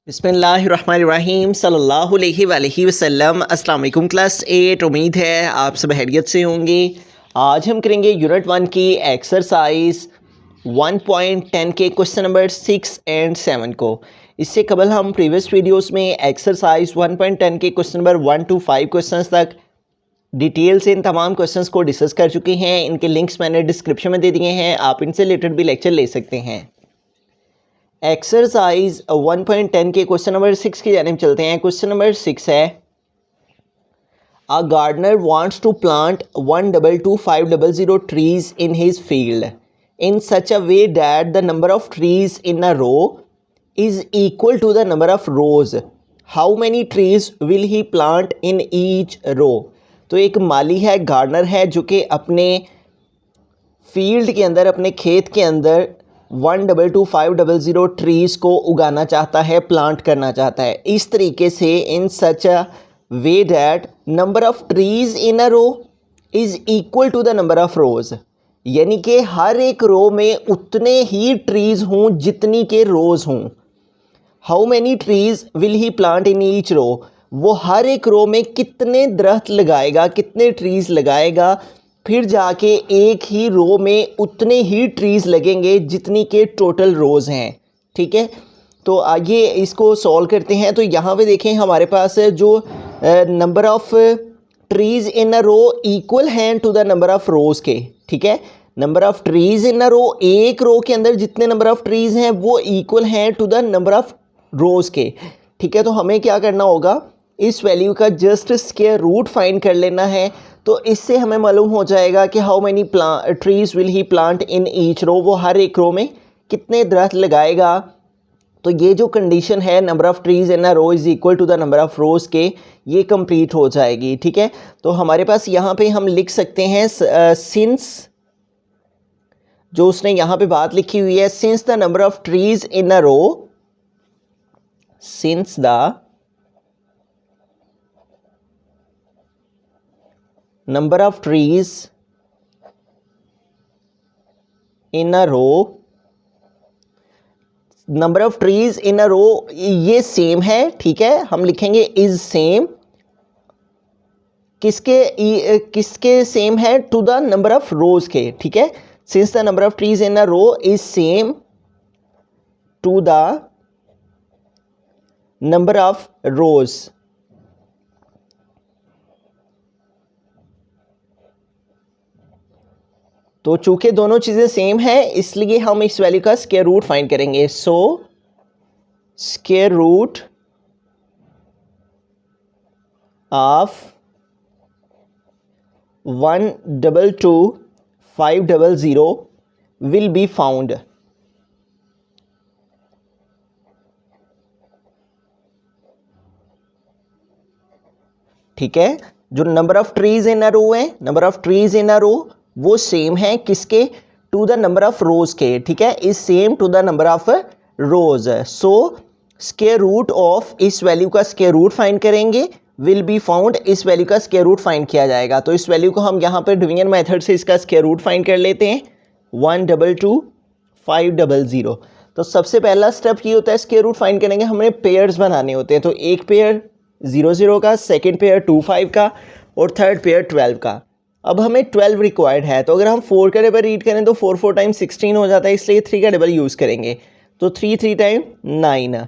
बिस्मिल्लाहिर्रहमानिर्रहीम सल्लल्लाहु अलैहि वसल्लम। अस्सलाम वालेकुम क्लास 8। उम्मीद है आप सब खैरियत से होंगे। आज हम करेंगे यूनिट 1 की एक्सरसाइज 1.10 के क्वेश्चन नंबर 6 एंड 7 को। इससे कबल हम प्रीवियस वीडियोस में एक्सरसाइज 1.10 के क्वेश्चन नंबर 1 to 5 क्वेश्चंस तक डिटेल से इन तमाम क्वेश्चंस को डिस्कस कर चुके हैं। इनके लिंक्स मैंने डिस्क्रिप्शन में दे दिए हैं, आप इनसे रिलेटेड भी लेक्चर ले सकते हैं। एक्सरसाइज 1.10 के क्वेश्चन नंबर 6 की जानिब चलते हैं। क्वेश्चन नंबर 6 है, a gardener wants to plant 122,500 trees in his field in such a way that the number of trees in a row is equal to the number of rows. How many trees will he plant in each row? तो एक माली है, gardener है, जो कि अपने field के अंदर, अपने खेत के अंदर 122,500 ट्रीज़ को उगाना चाहता है, प्लांट करना चाहता है। इस तरीके से in such a way that number of trees in a row is equal to the number of rows, यानी कि हर एक रो में उतने ही ट्रीज़ हों जितनी के रोज़ हों। How many trees will he plant in each row, वो हर एक रो में कितने दरख्त लगाएगा, कितने ट्रीज़ लगाएगा, फिर जाके एक ही रो में उतने ही ट्रीज़ लगेंगे जितनी के टोटल रोज़ हैं। ठीक है, तो आइए इसको सॉल्व करते हैं। तो यहाँ पे देखें, हमारे पास जो number of trees in a row equal हैं to the number of rows के। ठीक है, number of trees in a row, एक रो के अंदर जितने नंबर ऑफ़ ट्रीज़ हैं वो इक्वल हैं to the number of rows के। ठीक है, तो हमें क्या करना होगा, इस वैल्यू का जस्ट स्क्वायर रूट फाइंड कर लेना है। तो इससे हमें मालूम हो जाएगा कि how many trees will he plant in each row, वो हर एक रो में कितने दरख्त लगाएगा। तो ये जो कंडीशन है, number of trees in a row is equal to the number of rows के, ये कंप्लीट हो जाएगी। ठीक है, तो हमारे पास यहाँ पे हम लिख सकते हैं सिंस, जो उसने यहाँ पे बात लिखी हुई है, since the number of trees in a row, since the number of trees in a row, number of trees in a row ये सेम है। ठीक है, हम लिखेंगे इज सेम, किसके सेम है, to the number of rows के। ठीक है, since the number of trees in a row is same to the number of rows, तो चूंकि दोनों चीज़ें सेम हैं इसलिए हम इस वैल्यू का स्क्वायर रूट फाइंड करेंगे। So square root of 122,500 will be found. ठीक है, जो number of trees in a row है, number of trees in a row वो सेम है किसके, to the number of rows के। ठीक है, is same to the number of rows. So square root of, इस वैल्यू का स्क्वायर रूट फाइंड करेंगे, विल बी फाउंड, इस वैल्यू का स्क्वायर रूट फाइंड किया जाएगा। तो इस वैल्यू को हम यहाँ पे डिवीजन मेथड से इसका स्क्वायर रूट फाइंड कर लेते हैं, 122,500। तो सबसे पहला स्टेप ये होता है, स्क्वायर रूट फाइंड करेंगे, हमें पेयर्स बनाने होते हैं। तो एक पेयर 0 का, सेकेंड पेयर 25 का, और थर्ड पेयर 12 का। अब हमें 12 रिक्वायर्ड है, तो अगर हम 4 का टेबल रीड करें तो 4 4 टाइम 16 हो जाता है, इसलिए 3 का टेबल यूज़ करेंगे। तो 3 3 टाइम 9,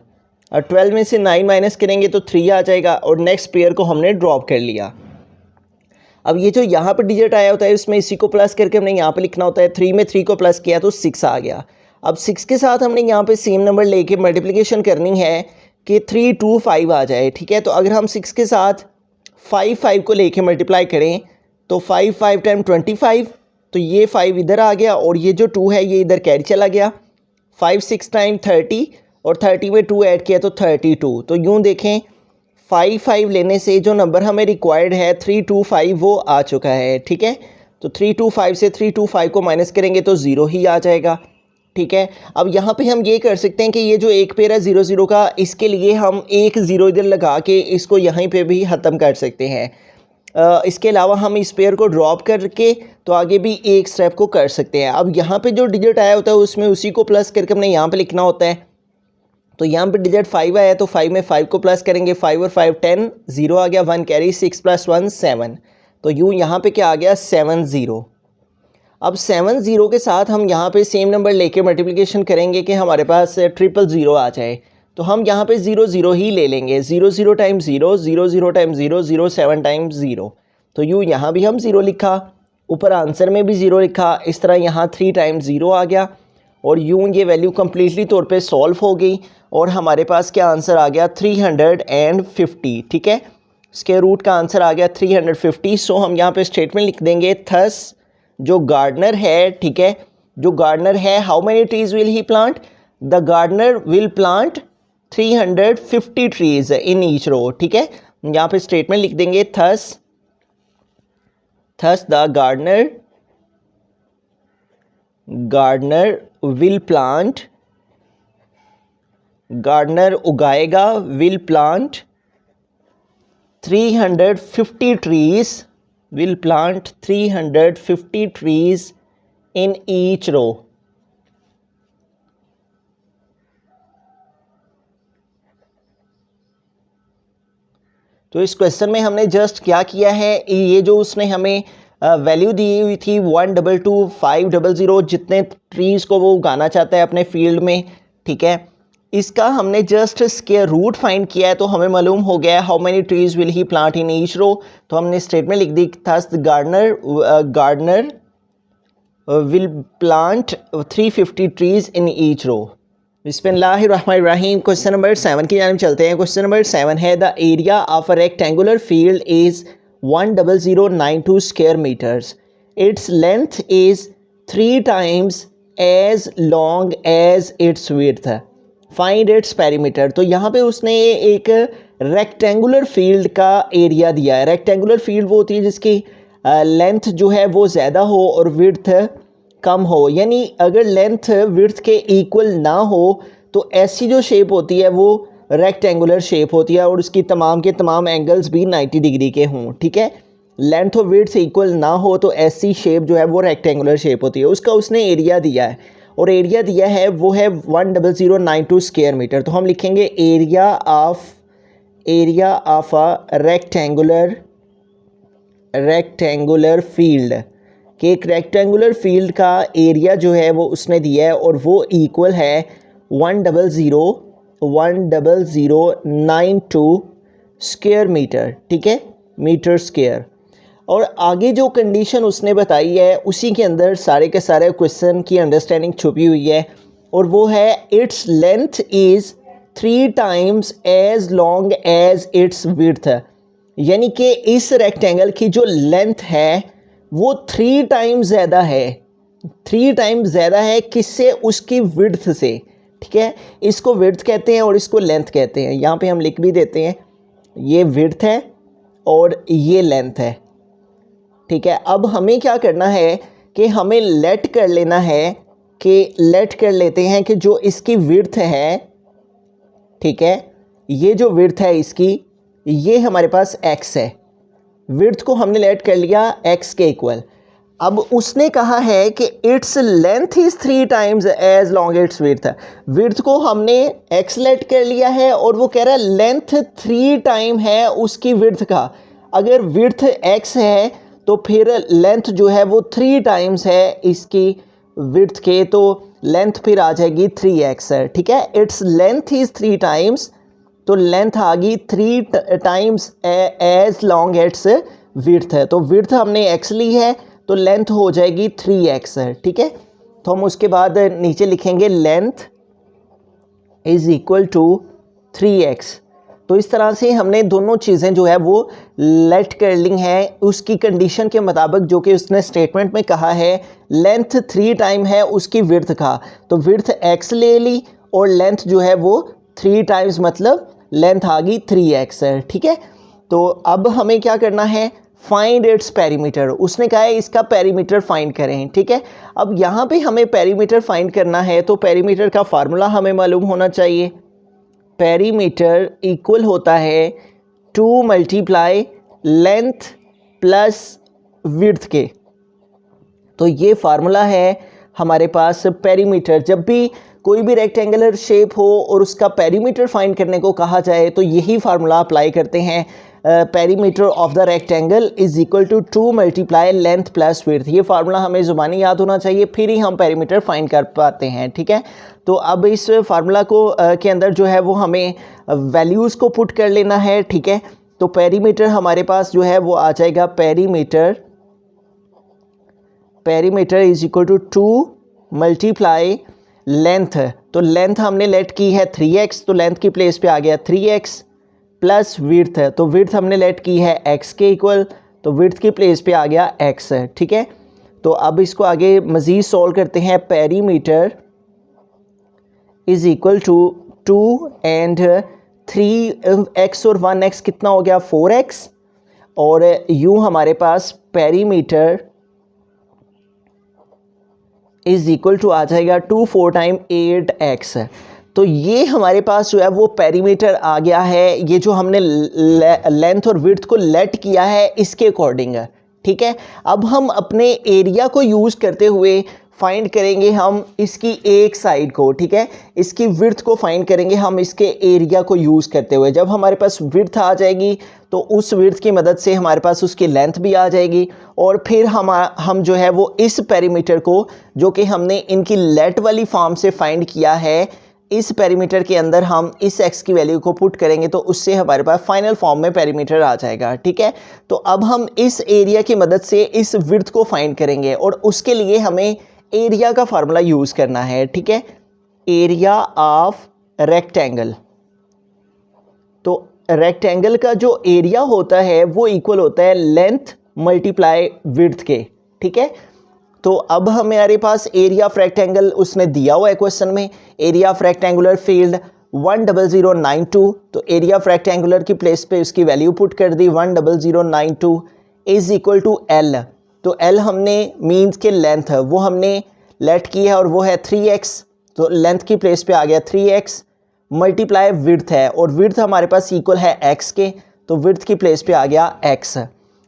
और 12 में से 9 माइनस करेंगे तो 3 आ जाएगा, और नेक्स्ट पेयर को हमने ड्रॉप कर लिया। अब ये जो यहाँ पर डिजिट आया होता है, इसमें इसी को प्लस करके हमने यहाँ पे लिखना होता है। 3 में 3 को प्लस किया तो 6 आ गया। अब 6 के साथ हमने यहाँ पे सेम नंबर लेके मल्टीप्लिकेशन करनी है कि 3 2 5 आ जाए। ठीक है, तो अगर हम 6 के साथ 5 को लेके मल्टीप्लाई करें तो 5 5 टाइम 25, तो ये 5 इधर आ गया, और ये जो 2 है ये इधर कैरी चला गया। 5 6 टाइम 30, और 30 में 2 ऐड किया तो 32। तो यूँ देखें, 5 5 लेने से जो नंबर हमें रिक्वायर्ड है 325 वो आ चुका है। ठीक है, तो 325 से 325 को माइनस करेंगे तो 0 ही आ जाएगा। ठीक है, अब यहाँ पे हम ये कर सकते हैं कि ये जो एक पेयर है 0 0 का, इसके लिए हम एक 0 इधर लगा के इसको यहीं पे भी ख़त्म कर सकते हैं। इसके अलावा हम इस पेयर को ड्रॉप करके तो आगे भी एक स्टेप को कर सकते हैं। अब यहाँ पे जो डिजिट आया होता है उसमें उसी को प्लस करके हमने यहाँ पे लिखना होता है। तो यहाँ पे डिजिट 5 आया तो 5 में 5 को प्लस करेंगे, 5 और 5 10, 0 आ गया, 1 कैरी, 6 + 1 7। तो यूँ यहाँ पे क्या आ गया 7 0। अब 7 0 के साथ हम यहाँ पे सेम नंबर लेके मल्टीप्लिकेशन करेंगे कि हमारे पास 000 आ जाए। तो हम यहाँ पे 0 0 ही ले लेंगे, 0 0 टाइम्स 0, 0 0 टाइम्स 0, 0 7 टाइम्स 0। तो यूँ यहाँ भी हम 0 लिखा, ऊपर आंसर में भी 0 लिखा, इस तरह यहाँ 3 टाइम्स 0 आ गया और यूँ ये वैल्यू कम्प्लीटली तौर पे सॉल्व हो गई और हमारे पास क्या आंसर आ गया 350। ठीक है, स्क्वायर रूट का आंसर आ गया 350। सो हम यहाँ पे स्टेटमेंट लिख देंगे, थस जो गार्डनर है, ठीक है, जो गार्डनर है, how many trees will he plant, the gardener will plant 350 trees in each row. ठीक है, यहाँ पे स्टेटमेंट लिख देंगे, thus the gardener will plant, gardener उगाएगा, will plant 350 trees, will plant 350 trees in each row. तो इस क्वेश्चन में हमने जस्ट क्या किया है, ये जो उसने हमें वैल्यू दी हुई थी 122,500, जितने ट्रीज को वो उगाना चाहता है अपने फील्ड में, ठीक है, इसका हमने जस्ट स्क्वायर रूट फाइंड किया है तो हमें मालूम हो गया how many trees will he plant in each row. तो हमने स्टेटमेंट लिख दी, thus gardener will plant 350 trees in each row. बिस्मिल्लाहिर्रहमानिर्रहीम। क्वेश्चन नंबर 7 की जानिब चलते हैं। क्वेश्चन नंबर 7 है, the area of a rectangular field is 10092 square metres, its length is 3 times as long as its width, find its perimeter. तो यहाँ पे उसने एक रेक्टेंगुलर फील्ड का एरिया दिया है। रेक्टेंगुलर फील्ड वो होती है जिसकी लेंथ जो है वो ज़्यादा हो और विड्थ कम हो, यानी अगर लेंथ विड्थ के इक्वल ना हो तो ऐसी जो शेप होती है वो रेक्टेंगुलर शेप होती है और उसकी तमाम के तमाम एंगल्स भी 90 डिग्री के हों। ठीक है, लेंथ और विड्थ इक्वल ना हो तो ऐसी शेप जो है वो रेक्टेंगुलर शेप होती है। उसका उसने एरिया दिया है और एरिया दिया है वो है 10092 स्क्वायर मीटर। तो हम लिखेंगे area of a rectangular field, कि एक रेक्टेंगुलर फील्ड का एरिया जो है वो उसने दिया है और वो इक्वल है 10092 स्क्वायर मीटर। ठीक है, मीटर स्क्वायर। और आगे जो कंडीशन उसने बताई है उसी के अंदर सारे के सारे क्वेश्चन की अंडरस्टैंडिंग छुपी हुई है और वो है its length is 3 times as long as its width, यानी कि इस रेक्टेंगल की जो लेंथ है वो 3 टाइम्स ज़्यादा है। 3 टाइम्स ज़्यादा है किससे, उसकी विड्थ से। ठीक है, इसको विड्थ कहते हैं और इसको लेंथ कहते हैं। यहाँ पे हम लिख भी देते हैं, ये विड्थ है और ये लेंथ है। ठीक है, अब हमें क्या करना है कि हमें लेट कर लेना है, कि लेट कर लेते हैं कि जो इसकी विड्थ है, ठीक है, ये जो विड्थ है इसकी, ये हमारे पास x है। विड्थ को हमने लेट कर लिया x के इक्वल। अब उसने कहा है कि its length is 3 times as long its width. Width को हमने x लेट कर लिया है और वो कह रहा है लेंथ 3 टाइम है उसकी विड्थ का। अगर विड्थ x है तो फिर लेंथ जो है वो 3 टाइम्स है इसकी विड्थ के, तो लेंथ फिर आ जाएगी 3x है। ठीक है, इट्स लेंथ इज 3 टाइम्स, तो लेंथ आ गई 3 times as long its width है। तो विड्थ हमने x ली है तो लेंथ हो जाएगी 3x है। ठीक है, तो हम उसके बाद नीचे लिखेंगे length is equal to 3x। तो इस तरह से हमने दोनों चीज़ें जो है वो लेट कर ली हैं उसकी कंडीशन के मुताबिक, जो कि उसने स्टेटमेंट में कहा है लेंथ 3 टाइम है उसकी विड्थ का, तो विड्थ x ले ली और लेंथ जो है वो 3 टाइम्स, मतलब लेंथ आ गई 3x है। ठीक है, तो अब हमें क्या करना है, फाइंड इट्स पेरीमीटर। उसने कहा है इसका पेरीमीटर फाइंड करें। ठीक है, अब यहाँ पे हमें पेरीमीटर फाइंड करना है तो पेरीमीटर का फार्मूला हमें मालूम होना चाहिए। पेरीमीटर इक्वल होता है 2 × लेंथ प्लस विड्थ के। तो ये फार्मूला है हमारे पास पेरीमीटर। जब भी कोई भी रेक्टेंगुलर शेप हो और उसका पेरीमीटर फाइंड करने को कहा जाए तो यही फार्मूला अप्लाई करते हैं। Perimeter of the rectangle is equal to 2 multiply length plus width. ये फार्मूला हमें ज़ुबानी याद होना चाहिए, फिर ही हम पेरीमीटर फाइंड कर पाते हैं, ठीक है। तो अब इस फार्मूला को के अंदर जो है वो हमें वैल्यूज़ को पुट कर लेना है, ठीक है। तो पेरीमीटर हमारे पास जो है वो आ जाएगा, perimeter is equal to 2 multiply length. तो लेंथ हमने लेट की है 3x, तो लेंथ की प्लेस पे आ गया 3x प्लस विड्थ, तो विड्थ हमने लेट की है x के इक्वल, तो विड्थ की प्लेस पे आ गया x, ठीक है। तो अब इसको आगे मज़ीद सॉल्व करते हैं। Perimeter is equal to 2 and 3x और 1x कितना हो गया 4x, और यूँ हमारे पास पेरीमीटर इज इक्वल टू आ जाएगा 2 4 टाइम 8x। तो ये हमारे पास जो है वो पेरीमीटर आ गया है, ये जो हमने लेंथ और विड्थ को लेट किया है इसके अकॉर्डिंग, ठीक है। अब हम अपने एरिया को यूज़ करते हुए फाइंड करेंगे हम इसकी एक साइड को, ठीक है। इसकी विड्थ को फाइंड करेंगे हम इसके एरिया को यूज़ करते हुए। जब हमारे पास विड्थ आ जाएगी तो उस विड्थ की मदद से हमारे पास उसकी लेंथ भी आ जाएगी, और फिर हम जो है वो इस पेरीमीटर को, जो कि हमने इनकी लेट वाली फॉर्म से फाइंड किया है, इस पेरीमीटर के अंदर हम इस x की वैल्यू को पुट करेंगे तो उससे हमारे पास फाइनल फॉर्म में पेरीमीटर आ जाएगा, ठीक है। तो अब हम इस एरिया की मदद से इस विड्थ को फाइंड करेंगे, और उसके लिए हमें एरिया का फार्मूला यूज़ करना है, ठीक है। एरिया ऑफ रेक्टेंगल, तो रेक्टेंगल का जो एरिया होता है वो इक्वल होता है लेंथ मल्टीप्लाई विड्थ के, ठीक है। तो अब हमारे पास एरिया ऑफ रेक्टेंगल उसने दिया हुआ है क्वेश्चन में, एरिया ऑफ रेक्टेंगुलर फील्ड 10092, तो एरिया ऑफ रेक्टेंगुलर की प्लेस पे उसकी वैल्यू पुट कर दी 10092 इज इक्वल टू एल। तो एल हमने मीन्स के लेंथ वो हमने लेट की है और वो है 3x, तो लेंथ की प्लेस पे आ गया 3x मल्टीप्लाई विड्थ है, और विड्थ हमारे पास इक्वल है x के, तो विड्थ की प्लेस पे आ गया x।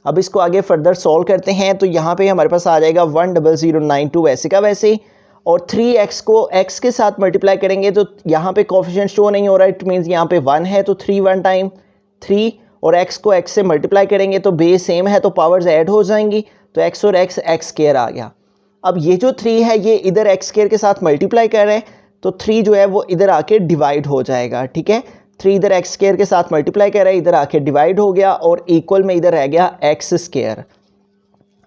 अब इसको आगे फर्दर सॉल्व करते हैं, तो यहाँ पे हमारे पास आ जाएगा 10092 वैसे का वैसे ही, और 3x को x के साथ मल्टीप्लाई करेंगे तो यहाँ पे कोफिशिएंट शो नहीं हो रहा है, इट मीन्स यहाँ पे 1 है, तो 3 1 टाइम 3, और x को x से मल्टीप्लाई करेंगे तो बेस सेम है तो पावर्स ऐड हो जाएंगी, तो x और x स्क्वायर आ गया। अब ये जो 3 है ये इधर x स्क्वायर के साथ मल्टीप्लाई कर रहे हैं, तो 3 जो है वो इधर आके डिवाइड हो जाएगा, ठीक है। 3 इधर x स्क्वायर के साथ मल्टीप्लाई कर रहे हैं, इधर आके डिवाइड हो गया, और इक्वल में इधर रह गया x स्क्वायर।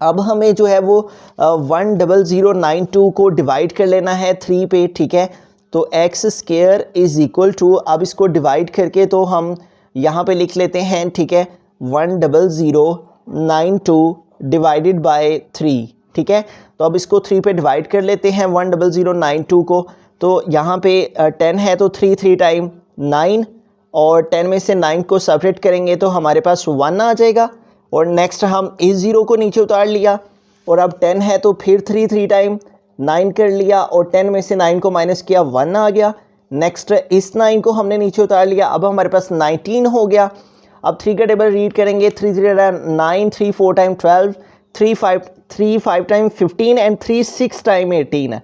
अब हमें जो है वो 10092 को डिवाइड कर लेना है 3 पे, ठीक है। तो x square is equal to, अब इसको डिवाइड करके तो हम यहाँ पे लिख लेते हैं, ठीक है, 10092 डिवाइडेड बाय 3, ठीक है। तो अब इसको 3 पे डिवाइड कर लेते हैं 10092 को, तो यहाँ पे 10 है तो 3 3 टाइम 9, और 10 में से 9 को सेपरेट करेंगे तो हमारे पास 1 आ जाएगा, और नेक्स्ट हम इस 0 को नीचे उतार लिया, और अब 10 है तो फिर 3 3 टाइम 9 कर लिया, और 10 में से 9 को माइनस किया 1 आ गया। नेक्स्ट इस 9 को हमने नीचे उतार लिया, अब हमारे पास 19 हो गया। अब 3 का टेबल रीड करेंगे, 3 3 9, 3 4 टाइम 12, 3 5 टाइम 15 एंड 3 6 टाइम 18 है,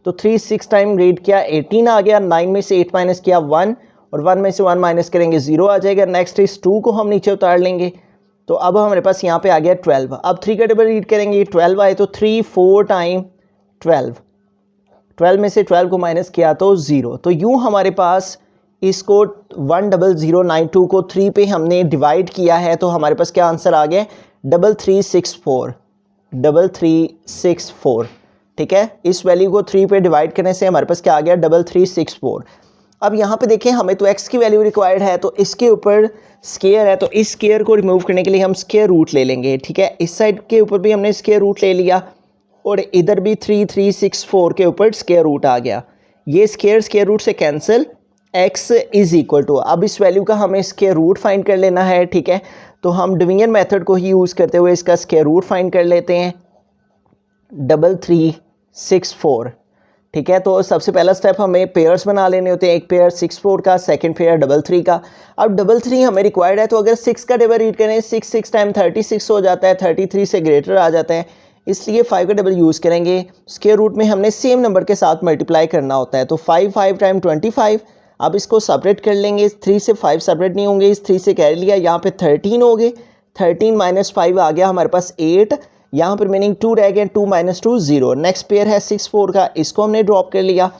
तो 3 6 टाइम रीड किया 18 आ गया। 9 में से 8 माइनस किया 1, और 1 में से 1 माइनस करेंगे 0 आ जाएगा। नेक्स्ट इस 2 को हम नीचे उतार लेंगे, तो अब हमारे पास यहाँ पे आ गया 12। अब 3 का टेबल रीड करेंगे, 12 आए तो 3 4 टाइम 12, 12 में से 12 को माइनस किया तो 0। तो यूँ हमारे पास इसको 10092 को 3 पे हमने डिवाइड किया है, तो हमारे पास क्या आंसर आ गया 3364, ठीक है। इस वैल्यू को 3 पे डिवाइड करने से हमारे पास क्या आ गया 3364। अब यहाँ पे देखें हमें तो x की वैल्यू रिक्वायर्ड है, तो इसके ऊपर स्क्वायर है, तो इस स्क्वायर को रिमूव करने के लिए हम स्क्वायर रूट ले लेंगे, ठीक है। इस साइड के ऊपर भी हमने स्क्वायर रूट ले लिया, और इधर भी 3364 के ऊपर स्क्वायर रूट आ गया। ये स्क्वायर रूट से cancel, x is equal to, अब इस वैल्यू का हमें स्क्वायर रूट फाइंड कर लेना है, ठीक है। तो हम डिवीजन मेथड को ही यूज़ करते हुए इसका स्क्वायर रूट फाइंड कर लेते हैं 3364, ठीक है। तो सबसे पहला स्टेप हमें पेयर्स बना लेने होते हैं, एक पेयर 64 का, सेकंड पेयर 33 का। अब 33 हमें रिक्वायर्ड है, तो अगर 6 का टेबल रीड करें 6 6 टाइम 36 हो जाता है, 33 से ग्रेटर आ जाता है। इसलिए 5 का डबल यूज़ करेंगे। स्क्वायर रूट में हमने सेम नंबर के साथ मल्टीप्लाई करना होता है, तो 5 टाइम 25। अब इसको सेपरेट कर लेंगे, 3 से 5 सेपरेट नहीं होंगे, इस 3 से कैरी लिया, यहाँ पे 13 हो गए, 13 माइनस 5 आ गया हमारे पास 8, यहाँ पर मीनिंग 2 रह गए, 2 माइनस 2 0। नेक्स्ट पेयर है 6 4 का, इसको हमने ड्रॉप कर लिया।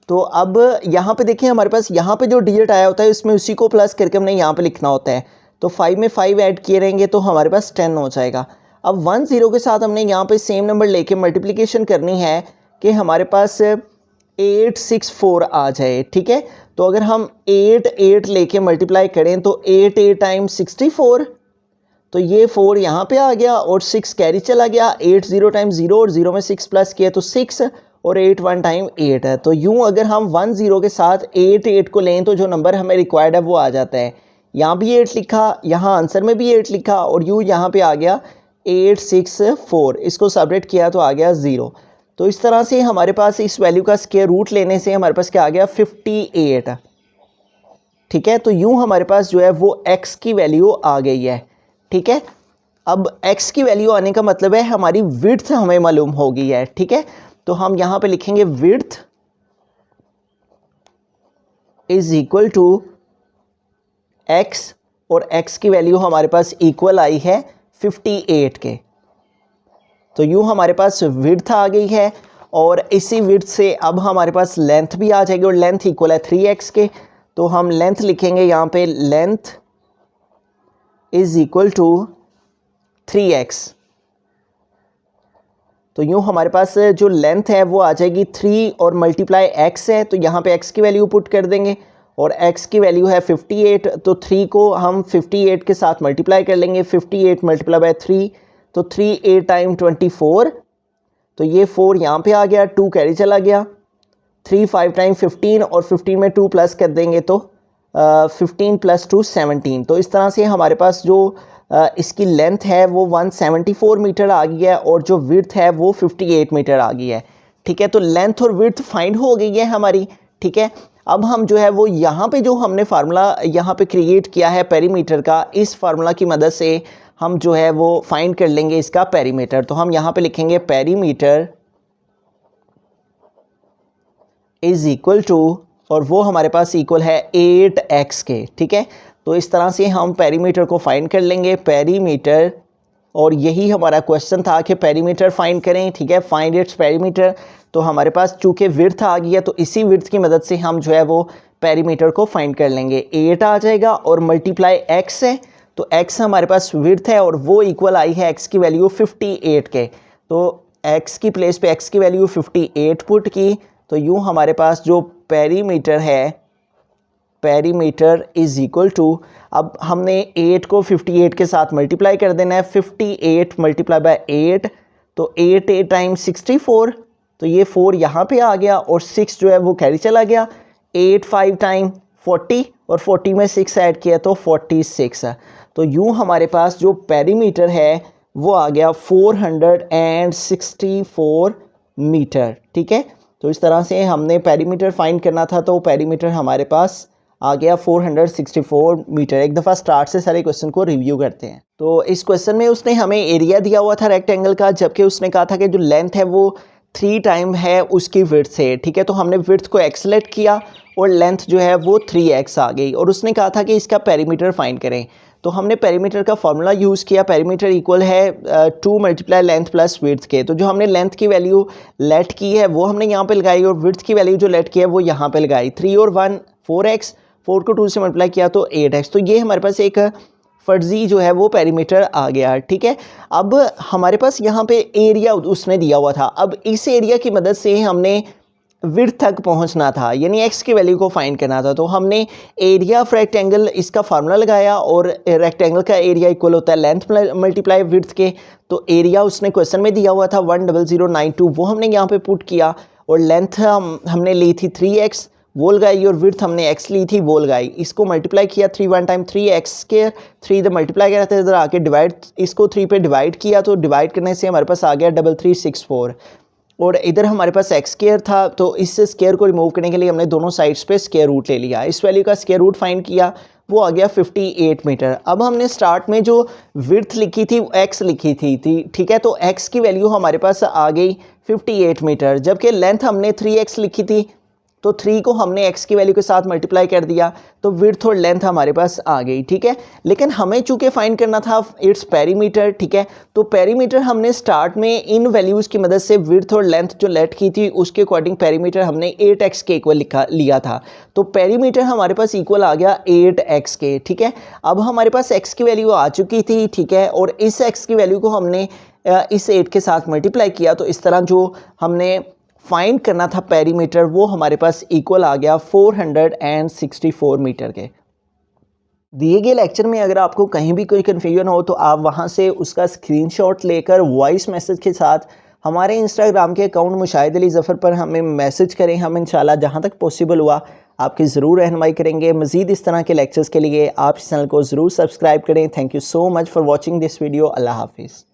तो अब यहाँ पे देखिए हमारे पास यहाँ पे जो डिजिट आया होता है इसमें उसी को प्लस करके हमने यहाँ पे लिखना होता है, तो 5 में 5 ऐड किए रहेंगे तो हमारे पास 10 हो जाएगा। अब 1 0 के साथ हमने यहाँ पे सेम नंबर लेके मल्टीप्लिकेशन करनी है कि हमारे पास 864 आ जाए, ठीक है। तो अगर हम 8 लेके मल्टीप्लाई करें तो 8 टाइम 64, तो ये 4 यहाँ पे आ गया और 6 कैरी चला गया, 8 0 टाइम 0 और 0 में 6 प्लस किया तो 6 और 8 1 टाइम 8 है। तो यूँ अगर हम 1 0 के साथ 8 को लें तो जो नंबर हमें रिक्वायर्ड है वो आ जाता है। यहाँ भी 8 लिखा, यहाँ आंसर में भी 8 लिखा और यूँ यहाँ पे आ गया 864, इसको सेपरेट किया तो आ गया 0। तो इस तरह से हमारे पास इस वैल्यू का स्क्वायर रूट लेने से हमारे पास क्या आ गया 58, ठीक है। तो यूँ हमारे पास जो है वो x की वैल्यू आ गई है, ठीक है। अब x की वैल्यू आने का मतलब है हमारी विड्थ हमें मालूम हो गई है, ठीक है। तो हम यहाँ पे लिखेंगे width is equal to x और x की वैल्यू हमारे पास इक्वल आई है 58 के। तो यूँ हमारे पास विड्थ आ गई है और इसी विड्थ से अब हमारे पास लेंथ भी आ जाएगी और लेंथ इक्वल है 3x के। तो हम लेंथ लिखेंगे यहाँ पे length is equal to 3x। तो यूँ हमारे पास जो लेंथ है वो आ जाएगी 3 और मल्टीप्लाई x है, तो यहाँ पे x की वैल्यू पुट कर देंगे और x की वैल्यू है 58, तो 3 को हम 58 के साथ मल्टीप्लाई कर लेंगे, 58 मल्टीप्लाई बाय 3 तो 3 8 टाइम 24, तो ये 4 यहाँ पे आ गया, 2 कैरी चला गया, 3 5 टाइम 15 और 15 में 2 प्लस कर देंगे तो 15 प्लस 2 17। तो इस तरह से हमारे पास जो इसकी लेंथ है वो 174 मीटर आ गई है और जो विड्थ है वो 58 मीटर आ गई है, ठीक है। तो लेंथ और विड्थ फाइंड हो गई है हमारी, ठीक है। अब हम जो है वो यहाँ पे जो हमने फार्मूला यहाँ पे क्रिएट किया है पेरीमीटर का, इस फार्मूला की मदद से हम जो है वो फाइंड कर लेंगे इसका पेरीमीटर। तो हम यहाँ पे लिखेंगे पेरीमीटर इज इक्वल टू, और वो हमारे पास इक्वल है 8x के, ठीक है। तो इस तरह से हम पेरीमीटर को फाइंड कर लेंगे, पेरीमीटर, और यही हमारा क्वेश्चन था कि पेरीमीटर फाइंड करें, ठीक है, फाइंड इट्स पेरीमीटर। तो हमारे पास चूँकि विड्थ आ गई है तो इसी विड्थ की मदद से हम जो है वो पेरीमीटर को फाइंड कर लेंगे। 8 आ जाएगा और मल्टीप्लाई x है, तो x हमारे पास विड्थ है और वो इक्वल आई है x की वैल्यू 58 के। तो x की प्लेस पे x की वैल्यू 58 पुट की, तो यूँ हमारे पास जो पेरीमीटर है, पेरीमीटर इज इक्वल टू, अब हमने 8 को 58 के साथ मल्टीप्लाई कर देना है, 58 मल्टीप्लाई बाय 8 तो 8 टाइम 64, तो ये 4 यहाँ पे आ गया और 6 जो है वो कैरी चला गया, 8 5 टाइम 40 और 40 में 6 ऐड किया तो 46 है। तो यूँ हमारे पास जो पेरीमीटर है वो आ गया 464 मीटर, ठीक है। तो इस तरह से हमने पेरीमीटर फाइंड करना था, तो पेरीमीटर हमारे पास आ गया 464 मीटर। एक दफ़ा स्टार्ट से सारे क्वेश्चन को रिव्यू करते हैं। तो इस क्वेश्चन में उसने हमें एरिया दिया हुआ था रेक्टेंगल का, जबकि उसने कहा था कि जो लेंथ है वो 3 टाइम है उसकी विड्थ से, ठीक है। तो हमने विड्थ को x सेलेक्ट किया और लेंथ जो है वो 3x आ गई और उसने कहा था कि इसका पेरीमीटर फाइंड करें। तो हमने पेरीमीटर का फॉर्मूला यूज़ किया, पेरीमीटर इक्वल है 2 मल्टीप्लाई लेंथ प्लस विड्थ के। तो जो हमने लेंथ की वैल्यू लेट की है वो हमने यहाँ पे लगाई और विड्थ की वैल्यू जो लेट की है वो यहाँ पे लगाई। 3 और 1 4x, 4 को 2 से मल्टीप्लाई किया तो 8x। तो ये हमारे पास एक फर्जी जो है वो पेरीमीटर आ गया, ठीक है। अब हमारे पास यहाँ पे एरिया उसने दिया हुआ था, अब इस एरिया की मदद से हमने विड्थ तक पहुंचना था, यानी x की वैल्यू को फाइंड करना था। तो हमने एरिया ऑफ रेक्टेंगल इसका फार्मूला लगाया और रेक्टेंगल का एरिया इक्वल होता है लेंथ मल्टीप्लाई विड्थ के। तो एरिया उसने क्वेश्चन में दिया हुआ था 10092, वो हमने यहाँ पे पुट किया और लेंथ हमने ली थी 3x, वो लगाई, और विड्थ हमने x ली थी, वो लगाई। इसको मल्टीप्लाई किया 3 1 टाइम 3x स्क्वायर, 3 इधर मल्टीप्लाई किया था, इधर आके डिवाइड, इसको 3 पे डिवाइड किया, तो डिवाइड करने से हमारे पास आ गया 3364 और इधर हमारे पास x स्क्वायर था। तो इस स्क्वायर को रिमूव करने के लिए हमने दोनों साइड्स पे स्क्वायर रूट ले लिया, इस वैल्यू का स्क्वायर रूट फाइंड किया वो आ गया 58 मीटर। अब हमने स्टार्ट में जो विड्थ लिखी थी x लिखी थी ठीक है, तो x की वैल्यू हमारे पास आ गई 58 मीटर, जबकि लेंथ हमने 3x लिखी थी, तो 3 को हमने x की वैल्यू के साथ मल्टीप्लाई कर दिया, तो विड्थ और लेंथ हमारे पास आ गई, ठीक है। लेकिन हमें चूंकि फाइंड करना था इट्स पेरीमीटर, ठीक है, तो पेरीमीटर हमने स्टार्ट में इन वैल्यूज़ की मदद से विड्थ और लेंथ जो लेट की थी उसके अकॉर्डिंग पेरीमीटर हमने 8x के इक्वल लिया था, तो पेरीमीटर हमारे पास इक्वल आ गया 8x के, ठीक है। अब हमारे पास x की वैल्यू आ चुकी थी, ठीक है, और इस x की वैल्यू को हमने इस 8 के साथ मल्टीप्लाई किया, तो इस तरह जो हमने फाइंड करना था पेरीमीटर वो हमारे पास इक्वल आ गया 464 मीटर के। दिए गए लेक्चर में अगर आपको कहीं भी कोई कन्फ्यूजन हो तो आप वहां से उसका स्क्रीनशॉट लेकर वॉइस मैसेज के साथ हमारे इंस्टाग्राम के अकाउंट मुशाहिद अली ज़फ़र पर हमें मैसेज करें। हम इंशाल्लाह जहां तक पॉसिबल हुआ आपकी ज़रूर रहनुमाई करेंगे। मज़ीद इस तरह के लेक्चर्स के लिए आप इस चैनल को ज़रूर सब्सक्राइब करें। Thank you so much for watching this video. अल्लाह हाफिज़।